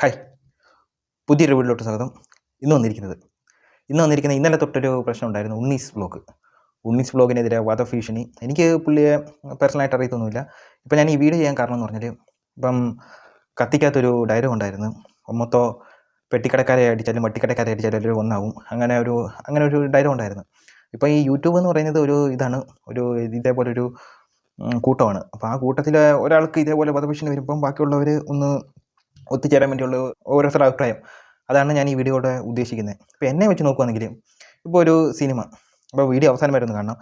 Hi, പുതിയൊരു വീട്ടിലോട്ട് സ്വാഗതം. ഇന്ന് വന്നിരിക്കുന്നത് ഇന്നലെ തൊട്ടൊരു പ്രശ്നം ഉണ്ടായിരുന്നു. ഉണ്ണീസ് വ്ലോഗിനെതിരെ വധഭീഷണി. എനിക്ക് പുള്ളിയെ പേഴ്സണലായിട്ട് അറിയത്തൊന്നുമില്ല. ഇപ്പം ഞാൻ ഈ വീഡിയോ ചെയ്യാൻ കാരണം എന്ന് പറഞ്ഞാൽ, ഇപ്പം കത്തിക്കകത്തൊരു ഡയലോഗ് ഉണ്ടായിരുന്നു. മൊത്തം പെട്ടിക്കടക്കാരെ അടിച്ചാലും വട്ടിക്കടക്കാരെ അടിച്ചാലും എല്ലാവരും ഒന്നാവും. അങ്ങനെ ഒരു ഡയലോഗ് ഉണ്ടായിരുന്നു. ഇപ്പം ഈ യൂട്യൂബ് എന്ന് പറയുന്നത് ഇതേപോലൊരു കൂട്ടമാണ്. അപ്പോൾ ആ കൂട്ടത്തിൽ ഒരാൾക്ക് ഇതേപോലെ വധഭീഷണി വരുമ്പം ബാക്കിയുള്ളവർ ഒന്ന് ഒത്തുചേരാൻ വേണ്ടിയുള്ള ഓരോരുത്തരുടെ അഭിപ്രായം. അതാണ് ഞാൻ ഈ വീഡിയോയുടെ ഉദ്ദേശിക്കുന്നത്. ഇപ്പോൾ എന്നെ വെച്ച് നോക്കുകയാണെങ്കിൽ, ഇപ്പോൾ ഒരു സിനിമ, ഇപ്പോൾ വീഡിയോ അവസാനം വരെ ഒന്ന് കാണണം.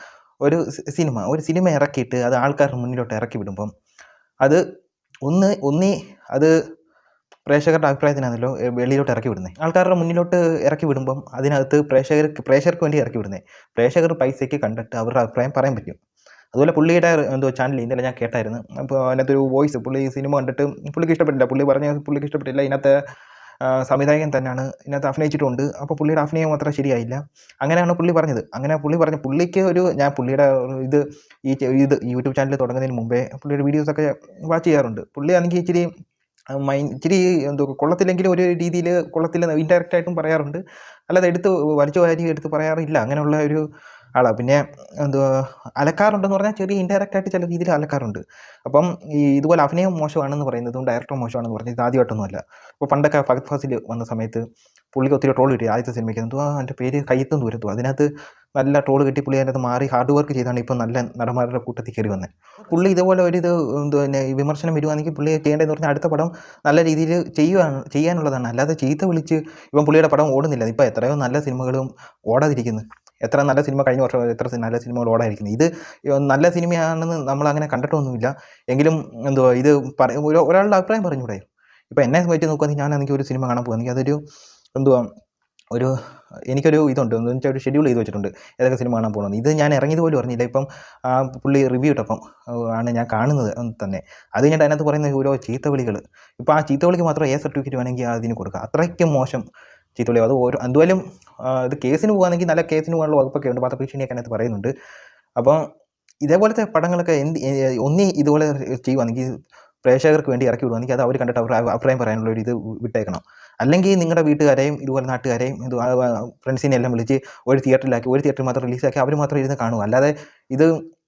ഒരു സിനിമ ഇറക്കിയിട്ട് അത് ആൾക്കാരുടെ മുന്നിലോട്ട് ഇറക്കി വിടുമ്പം അത് ഒന്നീ അത് പ്രേക്ഷകരുടെ അഭിപ്രായത്തിനാണല്ലോ വെളിയിലോട്ട് ഇറക്കി വിടുന്നത്. ആൾക്കാരുടെ മുന്നിലോട്ട് ഇറക്കി വിടുമ്പം അതിനകത്ത് പ്രേക്ഷകർക്ക് വേണ്ടി ഇറക്കി വിടുന്നത്. പ്രേക്ഷകർ പൈസയ്ക്ക് കണ്ടിട്ട് അവരുടെ അഭിപ്രായം പറയാൻ പറ്റും. അതുപോലെ പുള്ളിയുടെ ചാനലിൽ ഇന്നലെ ഞാൻ കേട്ടായിരുന്നു. അപ്പോൾ അതിനകത്തൊരു വോയിസ്, പുള്ളി സിനിമ കണ്ടിട്ട് പുള്ളിക്ക് ഇഷ്ടപ്പെട്ടില്ല. പുള്ളിക്ക് ഇഷ്ടപ്പെട്ടില്ല. ഇതിനകത്ത് സംവിധായകൻ തന്നെയാണ് ഇതിനകത്ത് അഭിനയിച്ചിട്ടുണ്ട്. അപ്പോൾ പുള്ളിയുടെ അഭിനയം അത്ര ശരിയായില്ല. അങ്ങനെയാണ് പുള്ളി പറഞ്ഞത്. പുള്ളിക്ക് ഞാൻ പുള്ളിയുടെ ഇത് യൂട്യൂബ് ചാനൽ തുടങ്ങുന്നതിന് മുമ്പേ പുള്ളിയുടെ വീഡിയോസൊക്കെ വാച്ച് ചെയ്യാറുണ്ട്. പുള്ളി ആണെങ്കിൽ ഇച്ചിരി കൊള്ളത്തില്ലെങ്കിലും ഒരു രീതിയിൽ കൊള്ളത്തില്ല ഇൻഡയറക്റ്റ് ആയിട്ടും പറയാറുണ്ട്. അല്ലാതെ വലിച്ചു വാരി എടുത്ത് പറയാറില്ല. അങ്ങനെയുള്ള ഒരു ആളാണ്. പിന്നെ അലക്കാറുണ്ടെന്ന് പറഞ്ഞാൽ ചെറിയ ഇൻഡയറക്റ്റ് ആയിട്ട് ചില രീതിയിൽ അലക്കാറുണ്ട്. അപ്പം ഇതുപോലെ അഭിനയം മോശമാണെന്ന് പറയുന്നതും ഡയറക്ടർ മോശമാണെന്ന് പറഞ്ഞത് ഇത് ആദ്യമായിട്ടൊന്നുമല്ല. ഇപ്പോൾ പണ്ടൊക്കെ ഫഹദ് ഫാസിൽ വന്ന സമയത്ത് പുള്ളിക്ക് ഒത്തിരി ട്രോൾ കിട്ടി. ആദ്യത്തെ സിനിമയ്ക്ക് എൻ്റെ പേര് കയ്യെത്തും ദൂരത്തും, അതിനകത്ത് നല്ല ട്രോൾ കിട്ടി. പുള്ളി അതിനകത്ത് മാറി ഹാർഡ് വർക്ക് ചെയ്താണ് ഇപ്പോൾ നല്ല നടന്മാരുടെ കൂട്ടത്തിൽ കയറി വന്നത്. പുള്ളി ഇതുപോലെ വിമർശനം വരുവാണെങ്കിൽ പുള്ളി ചെയ്യേണ്ടതെന്ന് പറഞ്ഞാൽ അടുത്ത പടം നല്ല രീതിയിൽ ചെയ്യാനുള്ളതാണ്. അല്ലാതെ ചീത്ത വിളിച്ച് ഇപ്പം പുള്ളിയുടെ പടം ഓടുന്നില്ല. ഇപ്പോൾ എത്രയോ നല്ല സിനിമകളും ഓടാതിരിക്കുന്നു. എത്ര നല്ല സിനിമ കഴിഞ്ഞ വർഷം എത്ര നല്ല സിനിമകൾ ഓടാതിരിക്കുന്നത്. ഇത് നല്ല സിനിമയാണെന്ന് നമ്മളങ്ങനെ കണ്ടിട്ടൊന്നുമില്ല. എങ്കിലും ഇത് ഒരാളുടെ അഭിപ്രായം പറഞ്ഞൂടെ? ഇപ്പോൾ എന്നെ വെച്ച് നോക്കുകയാണെങ്കിൽ ഞാനാണെങ്കിൽ ഒരു സിനിമ കാണാൻ പോകുകയാണെങ്കിൽ അതൊരു എനിക്കൊരു ഇതുണ്ട്, എന്ന് വെച്ചാൽ ഒരു ഷെഡ്യൂൾ ചെയ്ത് വെച്ചിട്ടുണ്ട് ഏതൊക്കെ സിനിമ കാണാൻ പോകണമെന്ന്. ഇത് ഞാൻ ഇറങ്ങിയത് പോലും അറിഞ്ഞില്ല. ഇപ്പം പുള്ളി റിവ്യൂ ഇട്ടപ്പം ആണ് ഞാൻ കാണുന്നത് തന്നെ. അത് കഴിഞ്ഞിട്ട് അതിനകത്ത് പറയുന്ന ഓരോ ചീത്തവിളികൾ. ഇപ്പോൾ ആ ചീത്തവിളിക്ക് മാത്രം സർട്ടിഫിക്കറ്റ് വേണമെങ്കിൽ അതിന് കൊടുക്കുക. അത്രയ്ക്കും മോശം ചീത്തവിളി. അത് എന്തായാലും ഇത് കേസിന് പോകുകയാണെങ്കിൽ നല്ല കേസിന് പോകാനുള്ള വകുപ്പൊക്കെ ഉണ്ട്. വധഭീഷണിയൊക്കെ അതിനകത്ത് പറയുന്നുണ്ട്. അപ്പോൾ ഇതേപോലത്തെ പടങ്ങളൊക്കെ ഇതുപോലെ ചെയ്യുവാണെങ്കിൽ പ്രേക്ഷകർക്ക് വേണ്ടി ഇറക്കി വിടുവാണെങ്കിൽ അത് അവർ കണ്ടിട്ട് അവരുടെ അഭിപ്രായം പറയാനുള്ള ഒരു ഇത് വിട്ടേക്കണം. അല്ലെങ്കിൽ നിങ്ങളുടെ വീട്ടുകാരെയും ഇതുപോലെ നാട്ടുകാരെയും ഫ്രണ്ട്സിനെ എല്ലാം വിളിച്ച് ഒരു തിയേറ്ററിൽ മാത്രം റിലീസാക്കി അവർ മാത്രം ഇരുന്ന് കാണുക. അല്ലാതെ ഇത്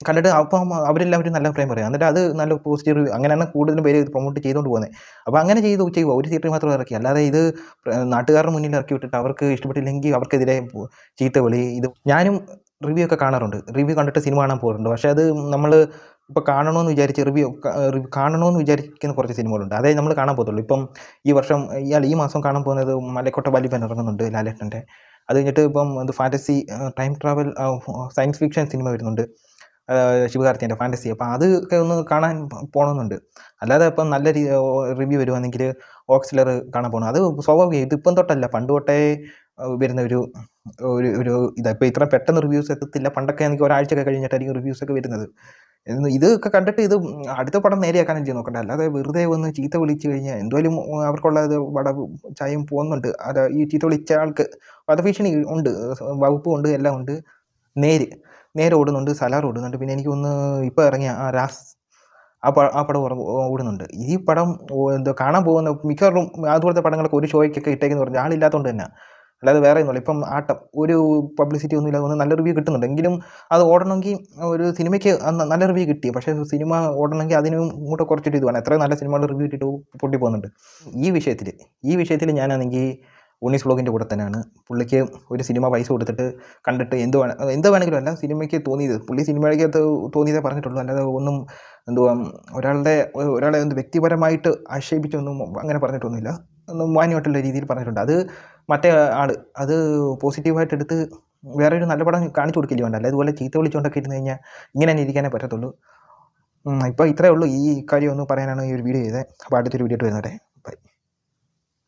കണ്ടിട്ട് അപ്പം അവരെല്ലാവരും നല്ല അഭിപ്രായം പറയാം. എന്നിട്ട് അത് നല്ല പോസിറ്റീവ് റിവ്യൂ, അങ്ങനെയാണ് കൂടുതലും പേര് ഇത് പ്രൊമോട്ട് ചെയ്തുകൊണ്ട് പോകുന്നത്. അപ്പോൾ അങ്ങനെ ചെയ്യുക, ഒരു തിയേറ്ററിൽ മാത്രം ഇറക്കി. അല്ലാതെ ഇത് നാട്ടുകാരുടെ മുന്നിൽ ഇറക്കി വിട്ടിട്ട് അവർക്ക് ഇഷ്ടപ്പെട്ടില്ലെങ്കിൽ അവർക്കെതിരെ ചീത്തവിളി. ഞാനും റിവ്യൂ ഒക്കെ കാണാറുണ്ട്. റിവ്യൂ കണ്ടിട്ട് സിനിമ കാണാൻ പോകാറുണ്ട്. പക്ഷേ അത് നമ്മൾ ഇപ്പോൾ കാണണമെന്ന് വിചാരിക്കുന്ന കുറച്ച് സിനിമകളുണ്ട്. അതേ നമ്മൾ കാണാൻ പോകത്തുള്ളൂ. ഇപ്പം ഈ മാസം കാണാൻ പോകുന്നത് മലക്കോട്ട വാലിബൻ ഇറങ്ങുന്നുണ്ട്, ലാലേട്ടൻ്റെ. അത് കഴിഞ്ഞിട്ട് ഇപ്പം fantasy time travel science fiction cinema വരുന്നുണ്ട്, ശിവകാർത്തികേയൻ്റെ ഫാൻറ്റസി. അപ്പോൾ അതൊക്കെ ഒന്ന് കാണാൻ പോകണമെന്നുണ്ട്. അല്ലാതെ ഇപ്പം നല്ല റിവ്യൂ വരുവാണെങ്കിൽ ഓക്സിലർ കാണാൻ പോകണം. അത് സ്വാഭാവികം. ഇതിപ്പം തൊട്ടല്ല, പണ്ട് തൊട്ടേ വരുന്ന ഒരു ഇപ്പോൾ ഇത്ര പെട്ടെന്ന് റിവ്യൂസ് എത്തത്തില്ല. പണ്ടൊക്കെ എനിക്ക് ഒരാഴ്ചയൊക്കെ കഴിഞ്ഞിട്ടായിരിക്കും റിവ്യൂസൊക്കെ വരുന്നത്. ഇതൊക്കെ കണ്ടിട്ട് ഇത് അടുത്ത പടം നേരെയാക്കാനും ചെയ്ത് നോക്കണ്ട. അല്ലാതെ വെറുതെ ഒന്ന് ചീത്ത വിളിച്ചു കഴിഞ്ഞാൽ എന്തായാലും അവർക്കുള്ളത് ചായം പോകുന്നുണ്ട്. അത് ഈ ചീത്ത വിളിച്ച ആൾക്ക് വധഭീഷണി ഉണ്ട്, വകുപ്പും ഉണ്ട്, എല്ലാം ഉണ്ട്. നേരെ ഓടുന്നുണ്ട്, സലാർ ഓടുന്നുണ്ട്. പിന്നെ എനിക്കൊന്ന് ഇപ്പോൾ ഇറങ്ങിയ രാസ് ആ പടം ഓടുന്നുണ്ട്. ഈ പടം കാണാൻ പോകുന്ന മിക്കവാറും അതുപോലത്തെ പടങ്ങളൊക്കെ ഒരു ഷോയ്ക്കൊക്കെ ഇട്ടേക്കെന്ന് പറഞ്ഞാൽ ആളില്ലാത്തതുകൊണ്ട് തന്നെ, അല്ലാതെ വേറെ ഒന്നുമില്ല. ഇപ്പം ആട്ടം ഒരു പബ്ലിസിറ്റി ഒന്നും ഇല്ലാതെ നല്ല റിവ്യൂ കിട്ടുന്നുണ്ട്. എങ്കിലും അത് ഓടണമെങ്കിൽ ഒരു സിനിമയ്ക്ക് നല്ല റിവ്യൂ കിട്ടി. പക്ഷേ സിനിമ ഓടണമെങ്കിൽ അതിനും കൂടെ കുറച്ചിട്ട് ഇത് വേണം. എത്രയും നല്ല സിനിമകൾ റിവ്യൂ ഇട്ടിട്ട് പൊട്ടി പോകുന്നുണ്ട്. ഈ വിഷയത്തിൽ ഞാനാണെങ്കിൽ ഉണ്ണീസ് വ്ലോഗിൻ്റെ കൂടെ തന്നെയാണ്. പുള്ളിക്ക് ഒരു സിനിമ പൈസ കൊടുത്തിട്ട് കണ്ടിട്ട് എന്ത് വേണമെങ്കിലും അല്ല, സിനിമയ്ക്ക് തോന്നിയത് പുള്ളി സിനിമയ്ക്കകത്ത് തോന്നിയതേ പറഞ്ഞിട്ടുള്ളൂ. അല്ലാതെ ഒന്നും ഒരാളെ വ്യക്തിപരമായിട്ട് ആക്ഷേപിച്ചൊന്നും അങ്ങനെ പറഞ്ഞിട്ടൊന്നുമില്ല. മാന്യമായിട്ടുള്ള രീതിയിൽ പറഞ്ഞിട്ടുണ്ട്. അത് മറ്റേ ആൾ അത് പോസിറ്റീവായിട്ട് എടുത്ത് വേറെ ഒരു നല്ല പടം കാണിച്ചു കൊടുക്കില്ല വേണ്ട. അല്ല ഇതുപോലെ ചീത്ത വിളിച്ചുകൊണ്ടൊക്കെ ഇരുന്ന് കഴിഞ്ഞാൽ ഇങ്ങനെ തന്നെ ഇരിക്കാനേ പറ്റത്തുള്ളൂ. ഇപ്പോൾ ഇത്രയേ ഉള്ളൂ. ഈ കാര്യം ഒന്ന് പറയാനാണ് ഈ ഒരു വീഡിയോ ചെയ്തത്. അപ്പോൾ അടുത്തൊരു വീഡിയോ ആയിട്ട് വരുന്നവരെ.